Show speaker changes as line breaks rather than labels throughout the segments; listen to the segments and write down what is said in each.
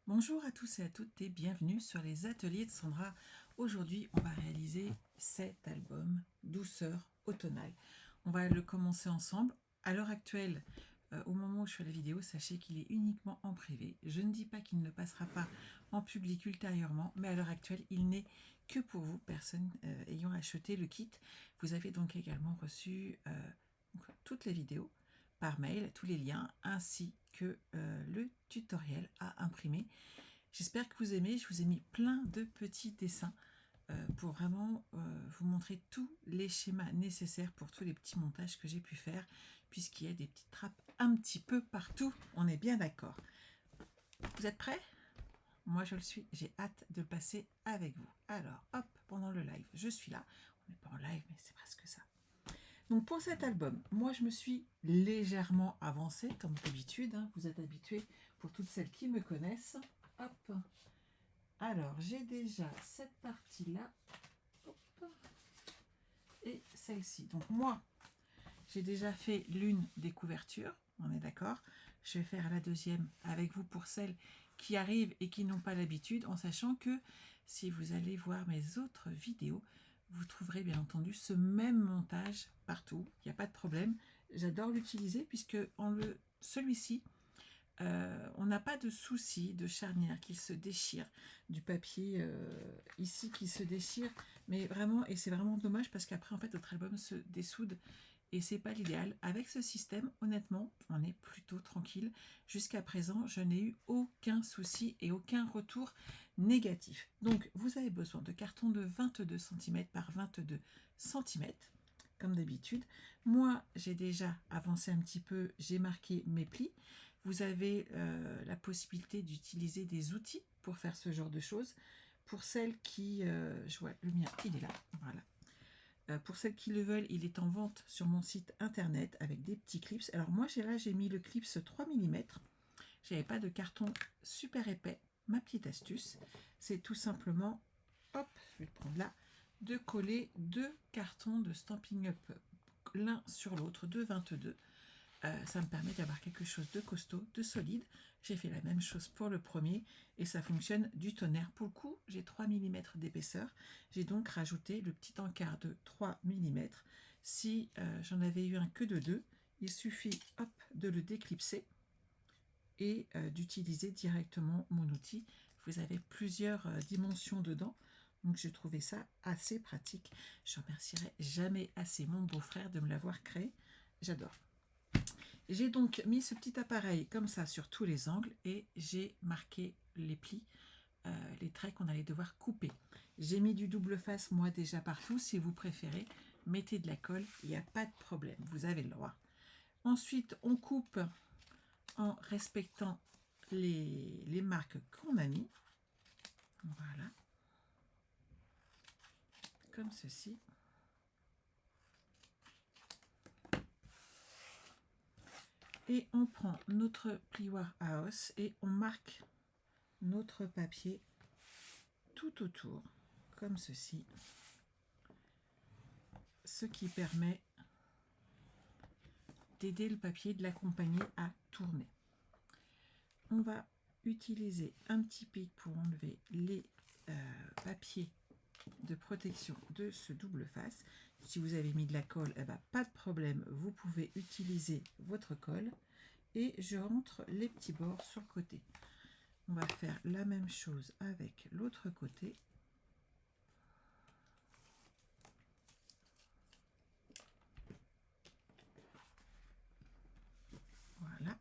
Bonjour à tous et à toutes et bienvenue sur les ateliers de Sandra. Aujourd'hui, on va réaliser cet album Douceur automnale. On va le commencer ensemble. À l'heure actuelle, au moment où je fais la vidéo, sachez qu'il est uniquement en privé. Je ne dis pas qu'il ne passera pas en public ultérieurement, mais à l'heure actuelle, il n'est que pour vous, personnes ayant acheté le kit. Vous avez donc également reçu toutes les vidéos par mail, tous les liens, ainsi que le tutoriel à imprimer. J'espère que vous aimez. Je vous ai mis plein de petits dessins pour vraiment vous montrer tous les schémas nécessaires pour tous les petits montages que j'ai pu faire, puisqu'il y a des petites trappes un petit peu partout. On est bien d'accord. Vous êtes prêts? Moi, je le suis. J'ai hâte de le passer avec vous. Alors, hop, pendant le live, je suis là. On n'est pas en live, mais c'est presque ça. Donc pour cet album, moi je me suis légèrement avancée, comme d'habitude, hein, vous êtes habitués pour toutes celles qui me connaissent. Hop. Alors j'ai déjà cette partie-là. Et celle-ci. Donc moi, j'ai déjà fait l'une des couvertures, on est d'accord. Je vais faire la deuxième avec vous pour celles qui arrivent et qui n'ont pas l'habitude, en sachant que si vous allez voir mes autres vidéos, vous trouverez bien entendu ce même montage partout, il n'y a pas de problème. J'adore l'utiliser puisque celui-ci, on n'a pas de souci de charnière qui se déchire, du papier ici qui se déchire, mais vraiment, et c'est vraiment dommage parce qu'après en fait notre album se dessoude et c'est pas l'idéal. Avec ce système, honnêtement, on est plutôt tranquille. Jusqu'à présent, je n'ai eu aucun souci et aucun retour négatif. Donc, vous avez besoin de carton de 22 cm par 22 cm, comme d'habitude. Moi, j'ai déjà avancé un petit peu, j'ai marqué mes plis. Vous avez la possibilité d'utiliser des outils pour faire ce genre de choses. Pour celles qui... je vois, le mien, il est là, voilà. Pour celles qui le veulent, il est en vente sur mon site internet avec des petits clips. Alors moi, j'ai mis le clips 3 mm. Je n'avais pas de carton super épais. Ma petite astuce, c'est tout simplement, hop, je vais le prendre là, de coller deux cartons de Stampin' Up l'un sur l'autre de 22. Ça me permet d'avoir quelque chose de costaud, de solide. J'ai fait la même chose pour le premier et ça fonctionne du tonnerre. Pour le coup, j'ai 3 mm d'épaisseur. J'ai donc rajouté le petit encart de 3 mm. Si j'en avais eu un que de 2, il suffit hop, de le déclipser et d'utiliser directement mon outil. Vous avez plusieurs dimensions dedans. Donc j'ai trouvé ça assez pratique. Je remercierai jamais assez mon beau-frère de me l'avoir créé. J'adore. J'ai donc mis ce petit appareil comme ça sur tous les angles et j'ai marqué les plis, les traits qu'on allait devoir couper. J'ai mis du double face moi déjà partout. Si vous préférez, mettez de la colle, il n'y a pas de problème, vous avez le droit. Ensuite, on coupe en respectant les marques qu'on a mis. Voilà. Comme ceci. Et on prend notre plioir à os et on marque notre papier tout autour, comme ceci. Ce qui permet d'aider le papier, de l'accompagner à tourner. On va utiliser un petit pic pour enlever les papiers de protection de ce double face. Si vous avez mis de la colle, eh ben, pas de problème, vous pouvez utiliser votre colle. Et je rentre les petits bords sur le côté. On va faire la même chose avec l'autre côté. Voilà.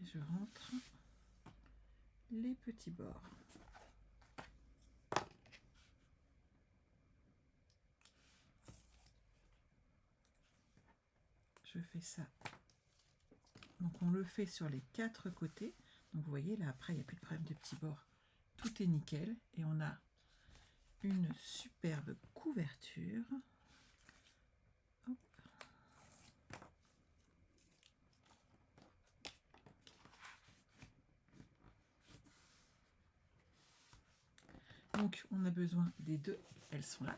Et je rentre les petits bords. Je fais ça. Donc on le fait sur les 4 côtés. Donc vous voyez là après il n'y a plus de problème de petits bords. Tout est nickel et on a une superbe couverture. Hop. Donc on a besoin des deux, elles sont là.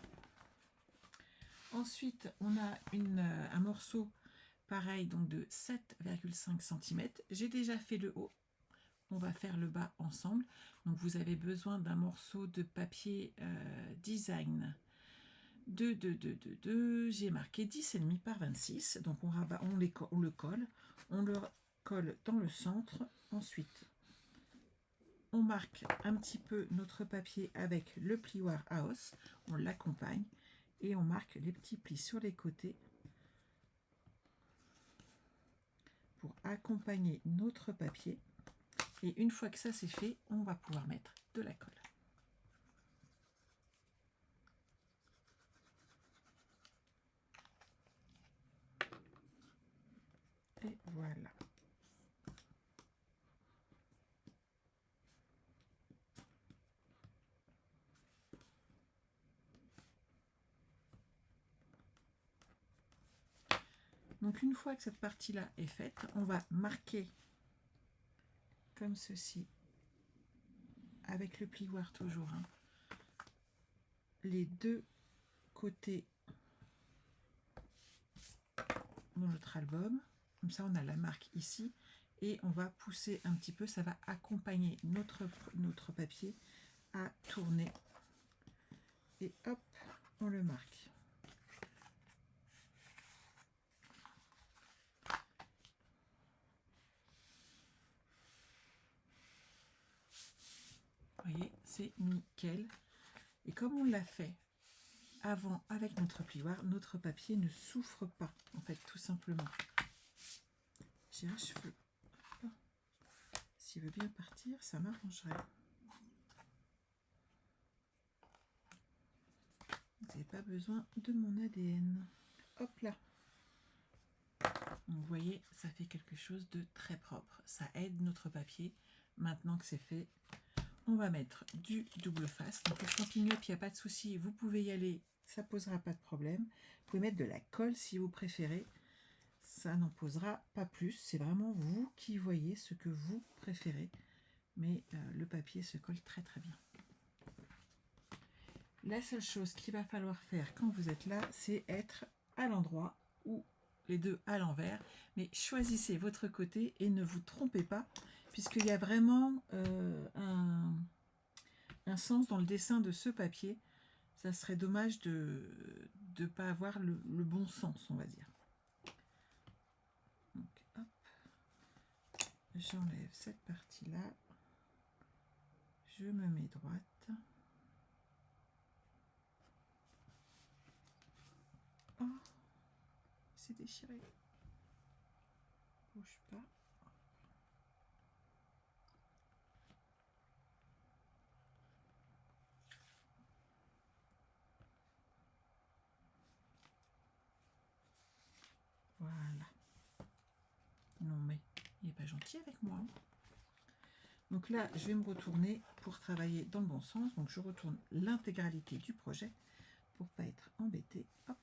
Ensuite on a un morceau pareil, donc de 7,5 cm. J'ai déjà fait le haut. On va faire le bas ensemble. Donc vous avez besoin d'un morceau de papier design j'ai marqué 10,5 par 26. Donc on le colle. On le colle dans le centre. Ensuite, on marque un petit peu notre papier avec le plioir à os. On l'accompagne et on marque les petits plis sur les côtés pour accompagner notre papier. Et une fois que ça c'est fait, on va pouvoir mettre de la colle. Et voilà. Donc une fois que cette partie-là est faite, on va marquer comme ceci, avec le plioir toujours, hein, les deux côtés de notre album. Comme ça, on a la marque ici. Et on va pousser un petit peu, ça va accompagner notre papier à tourner. Et hop, on le marque. Vous voyez, c'est nickel. Et comme on l'a fait avant avec notre plioir, notre papier ne souffre pas, en fait, tout simplement. J'ai un cheveu. S'il veut bien partir, ça m'arrangerait. Vous n'avez pas besoin de mon ADN. Hop là. Donc, vous voyez, ça fait quelque chose de très propre. Ça aide notre papier. Maintenant que c'est fait, on va mettre du double face. Donc le Stampin' Up, il n'y a pas de souci. Vous pouvez y aller, ça ne posera pas de problème. Vous pouvez mettre de la colle si vous préférez. Ça n'en posera pas plus. C'est vraiment vous qui voyez ce que vous préférez. Mais le papier se colle très très bien. La seule chose qu'il va falloir faire quand vous êtes là, c'est être à l'endroit où les deux à l'envers, mais choisissez votre côté et ne vous trompez pas, puisqu'il y a vraiment un sens dans le dessin de ce papier. Ça serait dommage de ne pas avoir le bon sens, on va dire. Donc, hop, j'enlève cette partie-là, je me mets droite. Oh, c'est déchiré. Bouge pas. Voilà. Non mais il n'est pas gentil avec moi. Donc là, je vais me retourner pour travailler dans le bon sens. Donc je retourne l'intégralité du projet pour pas être embêté. Hop.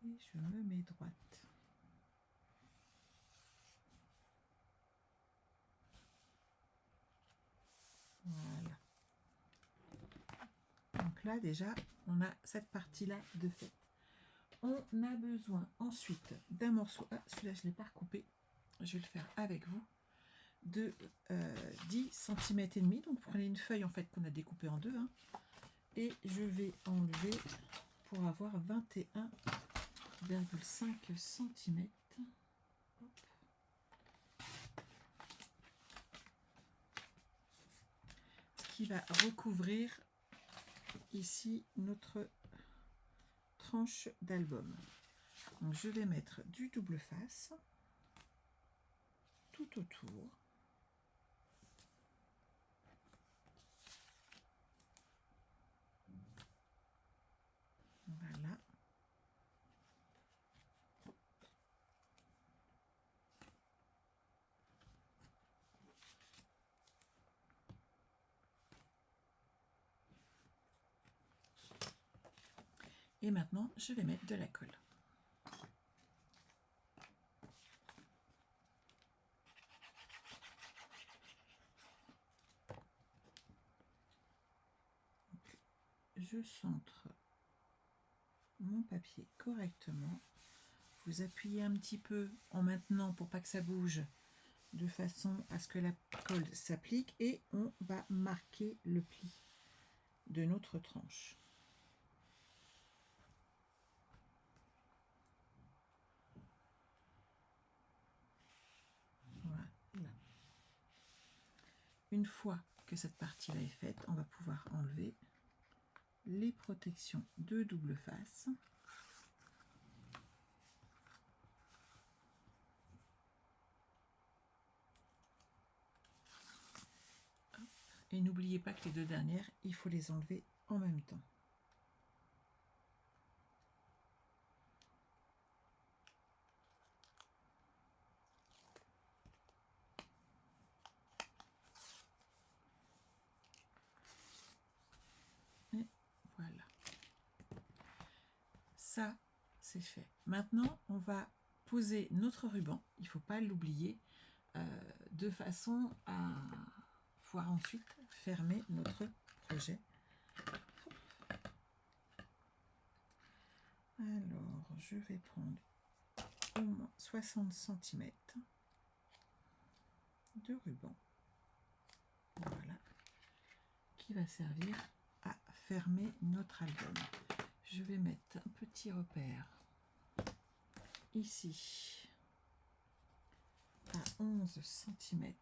Et je me mets droite. Voilà. Donc là déjà, on a cette partie-là de fait. On a besoin ensuite d'un morceau, ah celui-là je ne l'ai pas recoupé, je vais le faire avec vous, de 10 cm et demi. Donc prenez une feuille en fait qu'on a découpée en deux, hein, et je vais enlever pour avoir 21,5 cm. Ce qui va recouvrir ici notre tranche d'album. Donc je vais mettre du double face tout autour. Voilà. Et maintenant, je vais mettre de la colle. Donc, je centre mon papier correctement. Vous appuyez un petit peu en maintenant pour pas que ça bouge, de façon à ce que la colle s'applique, et on va marquer le pli de notre tranche. Voilà. Une fois que cette partie-là est faite, on va pouvoir enlever les protections de double face. Et n'oubliez pas que les deux dernières, il faut les enlever en même temps. Et voilà. Ça, c'est fait. Maintenant, on va poser notre ruban, il ne faut pas l'oublier, de façon à pouvoir ensuite fermer notre projet. Alors, je vais prendre au moins 60 cm de ruban, voilà, qui va servir à fermer notre album. Je vais mettre un petit repère ici à 11 cm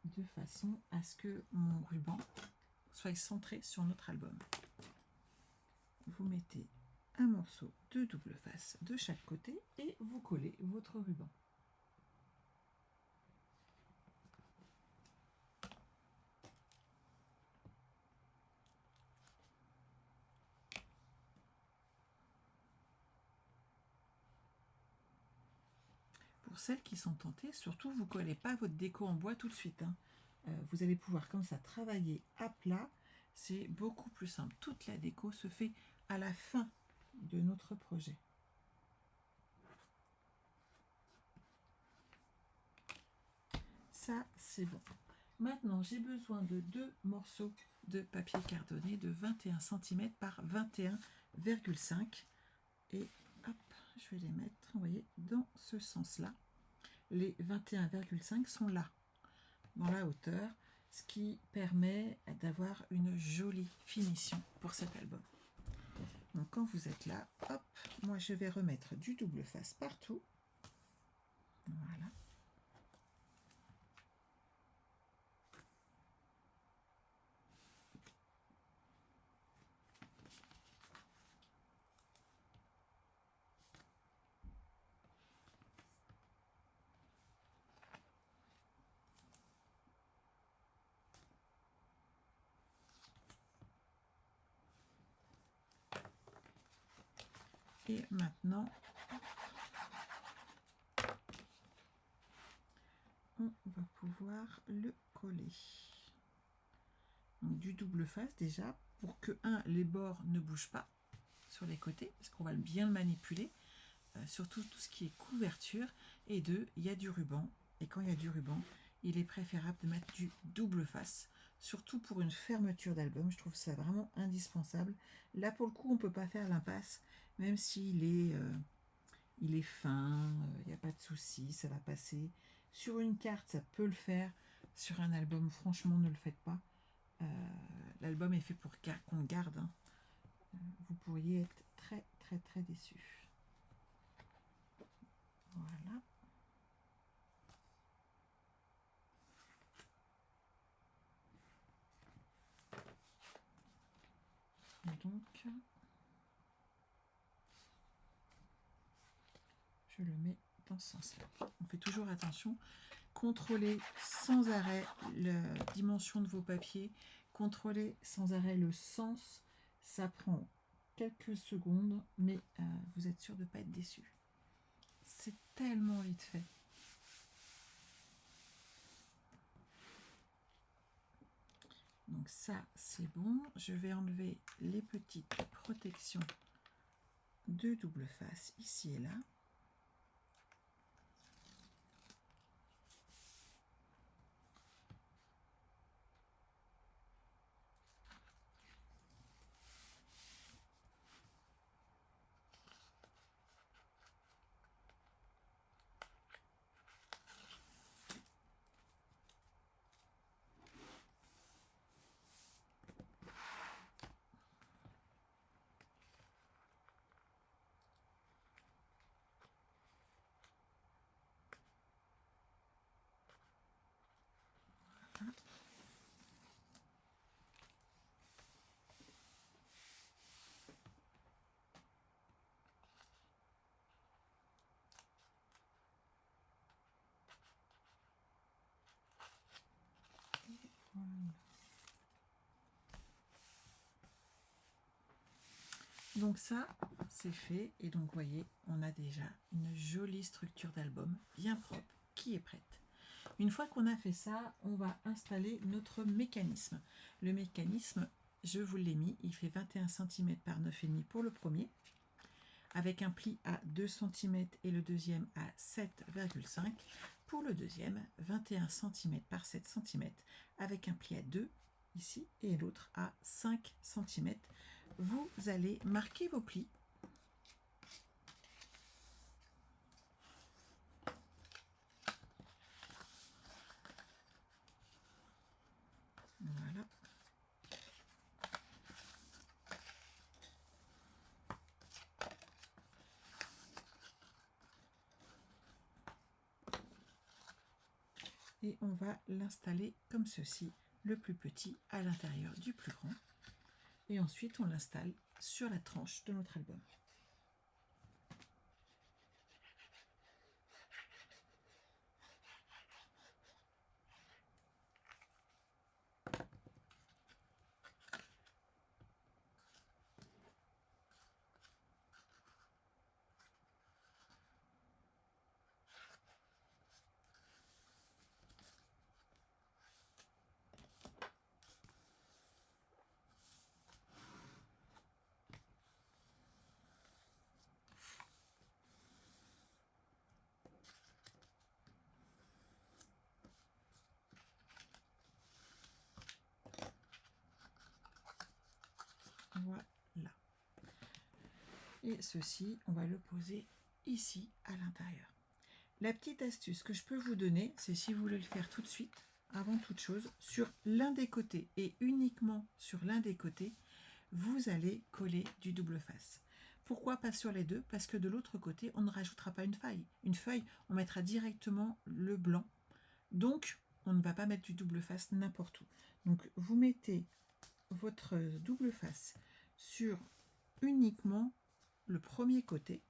de façon à ce que mon ruban soit centré sur notre album. Vous mettez un morceau de double face de chaque côté et vous collez votre ruban. Pour celles qui sont tentées, surtout vous ne collez pas votre déco en bois tout de suite, hein. Vous allez pouvoir comme ça travailler à plat, c'est beaucoup plus simple. Toute la déco se fait à la fin de notre projet. Ça, c'est bon. Maintenant, j'ai besoin de 2 morceaux de papier cartonné de 21 cm par 21,5. Et hop, je vais les mettre, vous voyez, dans ce sens-là. Les 21,5 sont là, dans la hauteur, ce qui permet d'avoir une jolie finition pour cet album. Donc quand vous êtes là, hop, moi je vais remettre du double face partout. Voilà. Et maintenant, on va pouvoir le coller. Donc, du double face déjà, pour que, les bords ne bougent pas sur les côtés, parce qu'on va bien le manipuler, surtout tout ce qui est couverture, et 2, il y a du ruban, et quand il y a du ruban, il est préférable de mettre du double face, surtout pour une fermeture d'album, je trouve ça vraiment indispensable. Là, pour le coup, on ne peut pas faire l'impasse, même s'il est fin, il n'y a pas de souci, ça va passer. Sur une carte, ça peut le faire. Sur un album, franchement, ne le faites pas. L'album est fait pour qu'on le garde, hein. Vous pourriez être très, très, très déçu. Voilà. Donc, je le mets dans ce sens-là. On fait toujours attention. Contrôlez sans arrêt la dimension de vos papiers. Contrôlez sans arrêt le sens. Ça prend quelques secondes, mais vous êtes sûr de ne pas être déçu. C'est tellement vite fait. Donc ça, c'est bon. Je vais enlever les petites protections de double face ici et là. ça. Donc ça, c'est fait. Et donc, vous voyez, on a déjà une jolie structure d'album, bien propre, qui est prête. Une fois qu'on a fait ça, on va installer notre mécanisme. Le mécanisme, je vous l'ai mis, il fait 21 cm par 9,5 pour le premier, avec un pli à 2 cm et le deuxième à 7,5. Pour le deuxième, 21 cm par 7 cm, avec un pli à 2 ici et l'autre à 5 cm. Vous allez marquer vos plis. Voilà. Et on va l'installer comme ceci, le plus petit à l'intérieur du plus grand. Et ensuite, on l'installe sur la tranche de notre album. Voilà. Et ceci, on va le poser ici à l'intérieur. La petite astuce que je peux vous donner, c'est si vous voulez le faire tout de suite, avant toute chose, sur l'un des côtés et uniquement sur l'un des côtés, vous allez coller du double face. Pourquoi pas sur les deux? Parce que de l'autre côté, on ne rajoutera pas une feuille. Une feuille, on mettra directement le blanc. Donc, on ne va pas mettre du double face n'importe où. Donc, vous mettez votre double face sur uniquement le premier côté.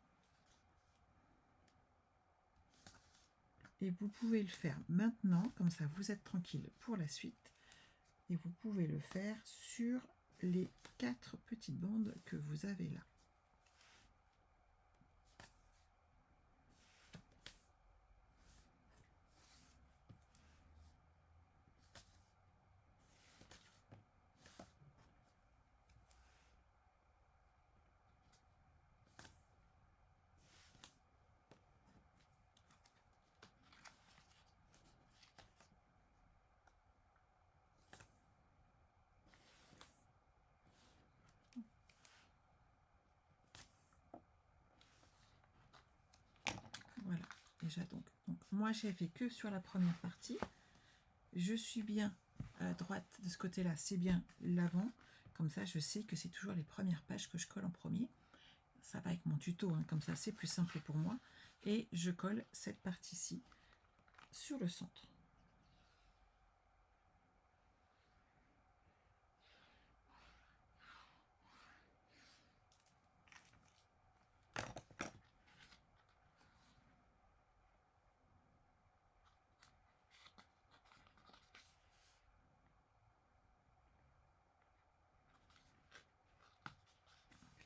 Et vous pouvez le faire maintenant, comme ça vous êtes tranquille pour la suite. Et vous pouvez le faire sur les 4 petites bandes que vous avez là. Voilà, déjà donc moi j'ai fait que sur la première partie. Je suis bien à droite de ce côté-là, c'est bien l'avant. Comme ça, je sais que c'est toujours les premières pages que je colle en premier. Ça va avec mon tuto, hein, comme ça c'est plus simple pour moi. Et je colle cette partie-ci sur le centre.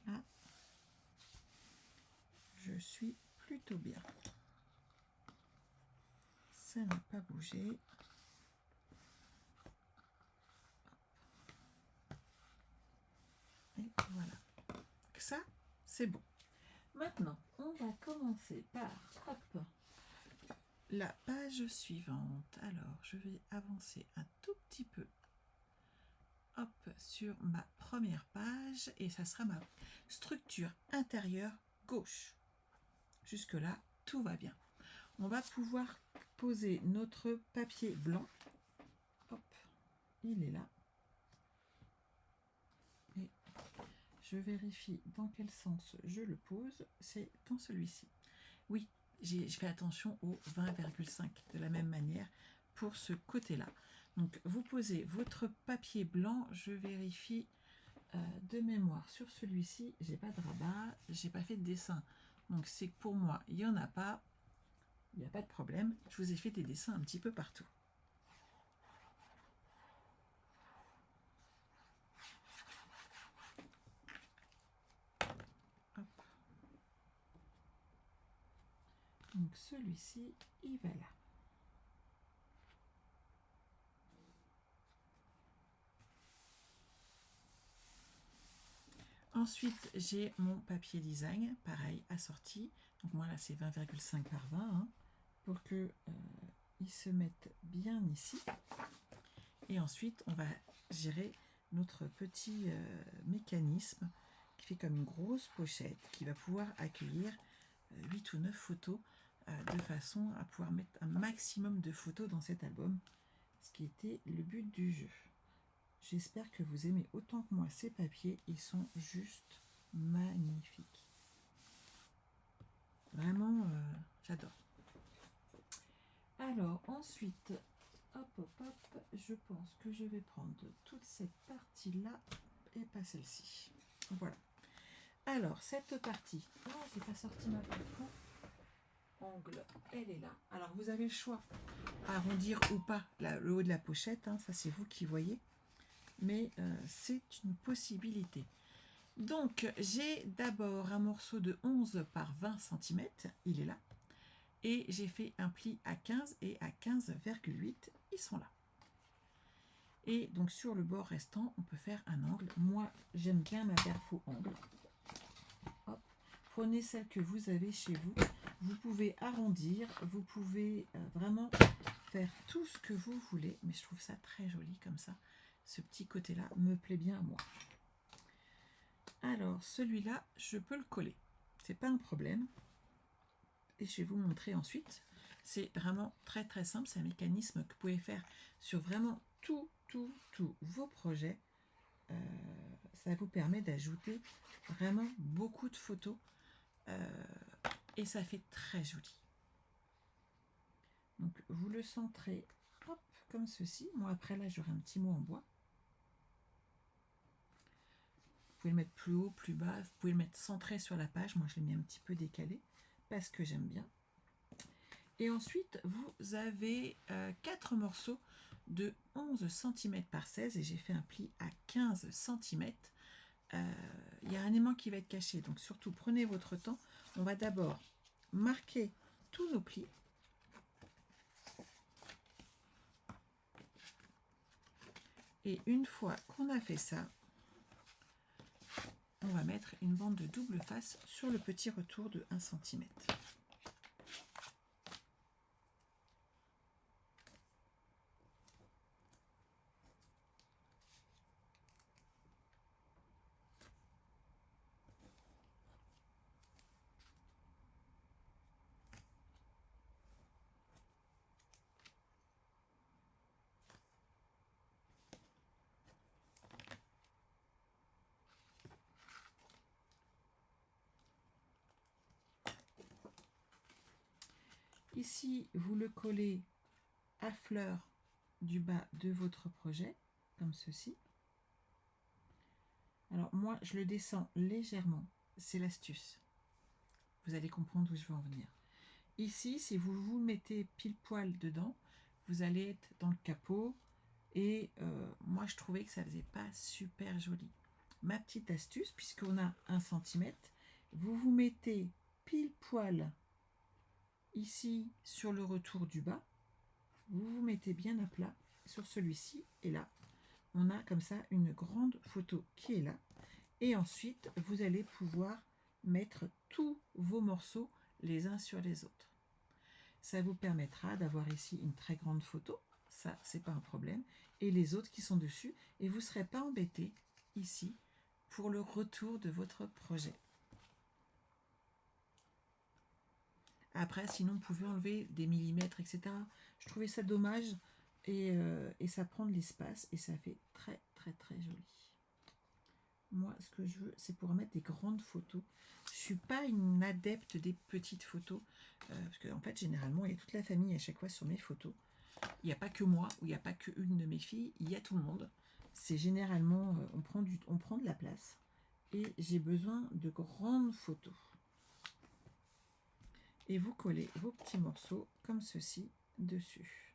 Là, je suis plutôt bien. Ça n'a pas bougé. Et voilà. Ça, c'est bon. Maintenant, on va commencer par hop, la page suivante. Alors, je vais avancer un tout petit peu hop, sur ma première page et ça sera ma structure intérieure gauche. Jusque-là, tout va bien. On va pouvoir poser notre papier blanc. Hop, il est là. Et je vérifie dans quel sens je le pose. C'est dans celui-ci. Oui, je fais attention au 20,5 de la même manière pour ce côté-là. Donc, vous posez votre papier blanc. Je vérifie de mémoire sur celui-ci. J'ai pas de rabat, j'ai pas fait de dessin. Donc, c'est que pour moi, il n'y en a pas. Il n'y a pas de problème. Je vous ai fait des dessins un petit peu partout. Hop. Donc, celui-ci, il va là. Ensuite, j'ai mon papier design, pareil, assorti. Donc moi, là, c'est 20,5 par 20, hein, pour que il se mette bien ici. Et ensuite, on va gérer notre petit mécanisme qui fait comme une grosse pochette qui va pouvoir accueillir 8 ou 9 photos de façon à pouvoir mettre un maximum de photos dans cet album, ce qui était le but du jeu. J'espère que vous aimez autant que moi ces papiers, ils sont juste magnifiques. Vraiment, j'adore. Alors ensuite, hop, hop, hop, je pense que je vais prendre toute cette partie-là et pas celle-ci. Voilà. Alors, cette partie, oh, j'ai pas sorti ma plafond. Angle, elle est là. Alors, vous avez le choix, arrondir ou pas le haut de la pochette, hein, ça c'est vous qui voyez. Mais c'est une possibilité. Donc, j'ai d'abord un morceau de 11 par 20 cm, il est là. Et j'ai fait un pli à 15 et à 15,8, ils sont là. Et donc, sur le bord restant, on peut faire un angle. Moi, j'aime bien ma perfo angle. Hop. Prenez celle que vous avez chez vous. Vous pouvez arrondir, vous pouvez vraiment faire tout ce que vous voulez. Mais je trouve ça très joli comme ça. Ce petit côté-là me plaît bien à moi. Alors, celui-là, je peux le coller. C'est pas un problème. Et je vais vous montrer ensuite. C'est vraiment très très simple. C'est un mécanisme que vous pouvez faire sur vraiment tous vos projets. Ça vous permet d'ajouter vraiment beaucoup de photos. Et ça fait très joli. Donc, vous le centrez hop, comme ceci. Moi, après, là, j'aurai un petit mot en bois. Vous pouvez le mettre plus haut, plus bas. Vous pouvez le mettre centré sur la page. Moi, je l'ai mis un petit peu décalé parce que j'aime bien. Et ensuite, vous avez 4 morceaux de 11 cm par 16 et j'ai fait un pli à 15 cm. Il y a un aimant qui va être caché, donc surtout prenez votre temps. On va d'abord marquer tous nos plis. Et une fois qu'on a fait ça, on va mettre une bande de double face sur le petit retour de 1 cm. Ici, vous le collez à fleur du bas de votre projet, comme ceci. Alors moi, je le descends légèrement, c'est l'astuce. Vous allez comprendre où je veux en venir. Ici, si vous vous mettez pile poil dedans, vous allez être dans le capot. Et moi, je trouvais que ça faisait pas super joli. Ma petite astuce, puisqu'on a 1 cm, vous vous mettez pile poil ici sur le retour du bas. Vous vous mettez bien à plat sur celui-ci. Et là, on a comme ça une grande photo qui est là. Et ensuite, vous allez pouvoir mettre tous vos morceaux les uns sur les autres. Ça vous permettra d'avoir ici une très grande photo. Ça, c'est pas un problème. Et les autres qui sont dessus. Et vous ne serez pas embêté ici pour le retour de votre projet. Après, sinon, vous pouvez enlever des millimètres, etc. Je trouvais ça dommage. Et ça prend de l'espace. Et ça fait très, très, très joli. Moi, ce que je veux, c'est pour mettre des grandes photos. Je ne suis pas une adepte des petites photos. Parce qu'en fait, généralement, il y a toute la famille à chaque fois sur mes photos. Il n'y a pas que moi, ou il n'y a pas qu'une de mes filles, il y a tout le monde. C'est généralement, on prend de la place. Et j'ai besoin de grandes photos. Et vous collez vos petits morceaux comme ceci dessus.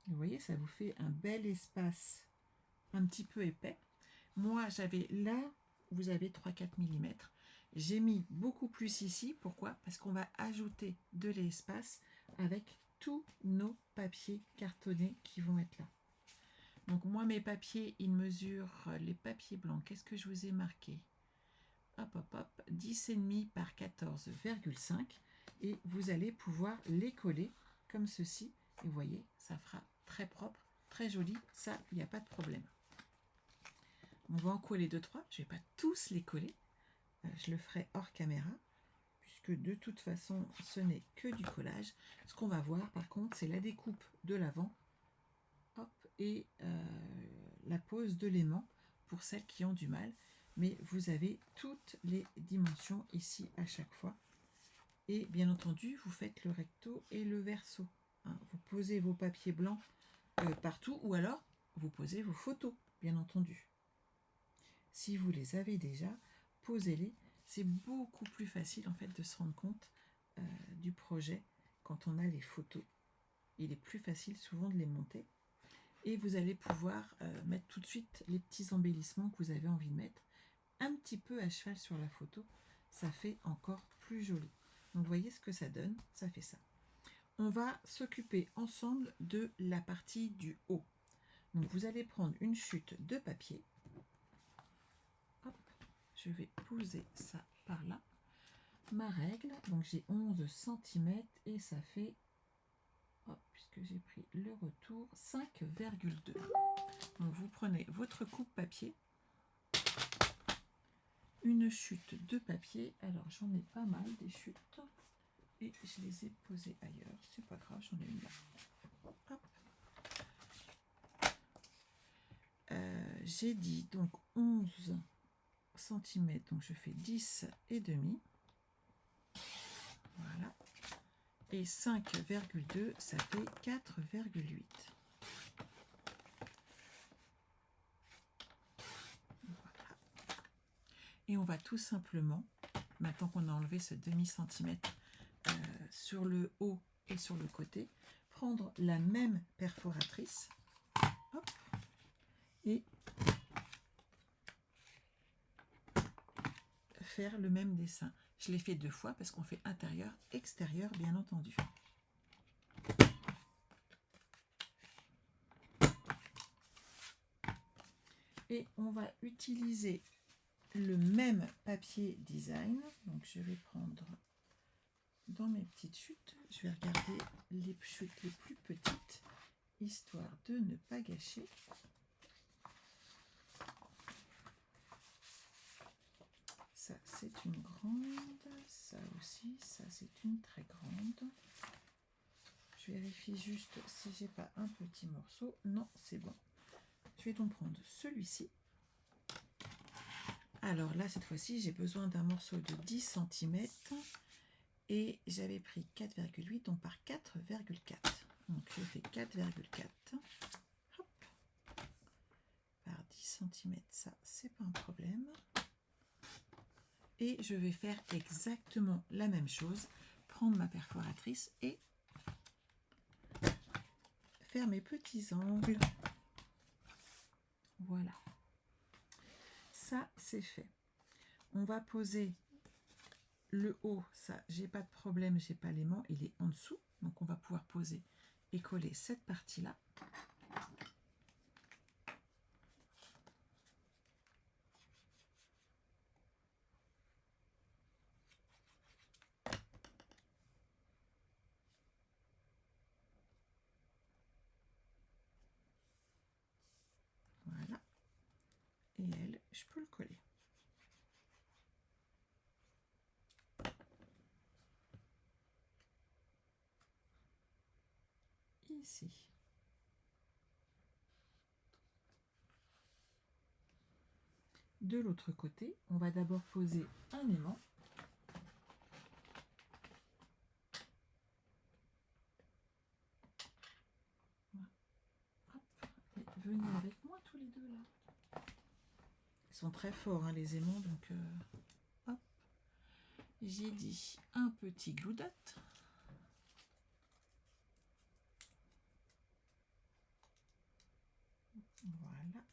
Vous voyez, ça vous fait un bel espace un petit peu épais. Moi, j'avais là, vous avez 3-4 mm. J'ai mis beaucoup plus ici. Pourquoi? Parce qu'on va ajouter de l'espace avec tous nos papiers cartonnés qui vont être là. Donc moi, mes papiers, ils mesurent les papiers blancs. Qu'est-ce que je vous ai marqué? Hop, hop, hop, 10,5 par 14,5. Et vous allez pouvoir les coller comme ceci. Et vous voyez, ça fera très propre, très joli. Ça, il n'y a pas de problème. On va en coller 2-3. Je ne vais pas tous les coller. Je le ferai hors caméra, puisque de toute façon, ce n'est que du collage. Ce qu'on va voir, par contre, c'est la découpe de l'avant et la pose de l'aimant pour celles qui ont du mal. Mais vous avez toutes les dimensions ici à chaque fois. Et bien entendu, vous faites le recto et le verso. Hein, vous posez vos papiers blancs partout, ou alors vous posez vos photos, bien entendu. Si vous les avez déjà, posez-les. C'est beaucoup plus facile en fait de se rendre compte du projet quand on a les photos. Il est plus facile souvent de les monter. Et vous allez pouvoir mettre tout de suite les petits embellissements que vous avez envie de mettre. Un petit peu à cheval sur la photo, ça fait encore plus joli. Donc vous voyez ce que ça donne, ça fait ça. On va s'occuper ensemble de la partie du haut. Donc vous allez prendre une chute de papier. Hop, je vais poser ça par là. Ma règle, donc j'ai 11 cm et ça fait, hop, puisque j'ai pris le retour, 5,2. Donc vous prenez votre coupe papier, une chute de papier. Alors j'en ai pas mal des chutes et je les ai posées ailleurs, c'est pas grave, j'en ai une là. Hop. J'ai dit donc 11 cm, donc je fais 10,5. Voilà. Et 5,2, ça fait 4,8. Voilà. Et on va tout simplement, maintenant qu'on a enlevé ce demi-centimètre sur le haut et sur le côté, prendre la même perforatrice, hop, et faire le même dessin. Je l'ai fait 2 fois parce qu'on fait intérieur, extérieur, bien entendu. Et on va utiliser le même papier design. Donc je vais prendre dans mes petites chutes, je vais regarder les chutes les plus petites, histoire de ne pas gâcher. Ça c'est une grande, ça aussi, ça c'est une très grande. Je vérifie juste si j'ai pas un petit morceau. Non, c'est bon. Je vais donc prendre celui-ci. Alors là, cette fois-ci, j'ai besoin d'un morceau de 10 cm et j'avais pris 4,8, donc par 4,4. Donc je fais 4,4 par 10 cm, ça, c'est pas un problème. Et je vais faire exactement la même chose, prendre ma perforatrice et faire mes petits angles. Voilà. Ça, c'est fait. On va poser le haut, ça, j'ai pas de problème, j'ai pas l'aimant, il est en dessous. Donc on va pouvoir poser et coller cette partie-là. Voilà. Et elle, je peux le coller. Ici. De l'autre côté, on va d'abord poser un aimant. Hop. Et venez avec moi tous les deux là. Ils sont très forts hein, les aimants, donc hop. J'ai dit un petit glue dot. Voilà.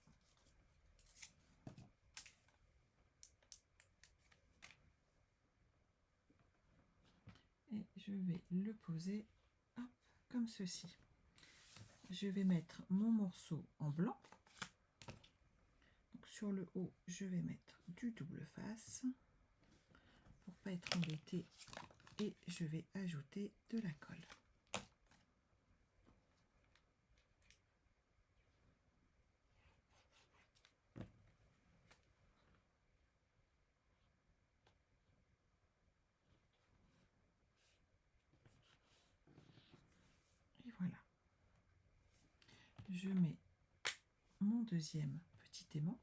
Et je vais le poser hop, comme ceci. Je vais mettre mon morceau en blanc. Donc sur le haut, je vais mettre du double face pour pas être embêté et je vais ajouter de la colle. Et voilà. Je mets mon deuxième petit aimant.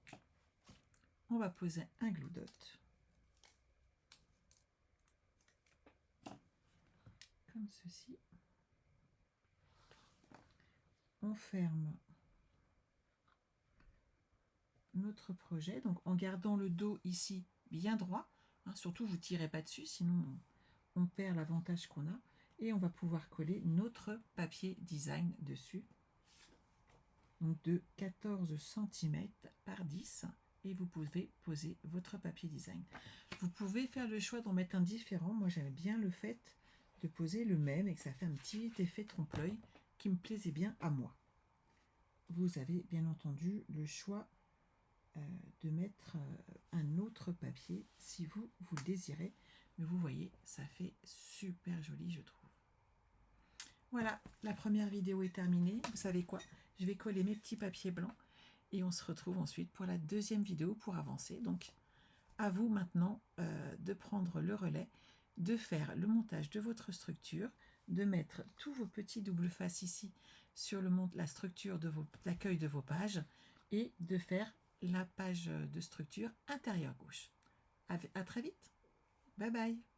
On va poser un glue dot. Comme ceci. On ferme notre projet, donc en gardant le dos ici bien droit. Hein, surtout, vous ne tirez pas dessus, sinon on perd l'avantage qu'on a. Et on va pouvoir coller notre papier design dessus. Donc de 14 cm par 10. Et vous pouvez poser votre papier design. Vous pouvez faire le choix d'en mettre un différent. Moi, j'aime bien le fait de poser le même et que ça fait un petit effet trompe-l'œil qui me plaisait bien à moi. Vous avez bien entendu le choix de mettre un autre papier si vous le désirez. Mais vous voyez, ça fait super joli, je trouve. Voilà, la première vidéo est terminée. Vous savez quoi? Je vais coller mes petits papiers blancs et on se retrouve ensuite pour la deuxième vidéo pour avancer. Donc, à vous maintenant de prendre le relais, de faire le montage de votre structure, de mettre tous vos petits double faces ici sur la structure de l'accueil de vos pages et de faire la page de structure intérieure gauche. À très vite. Bye bye.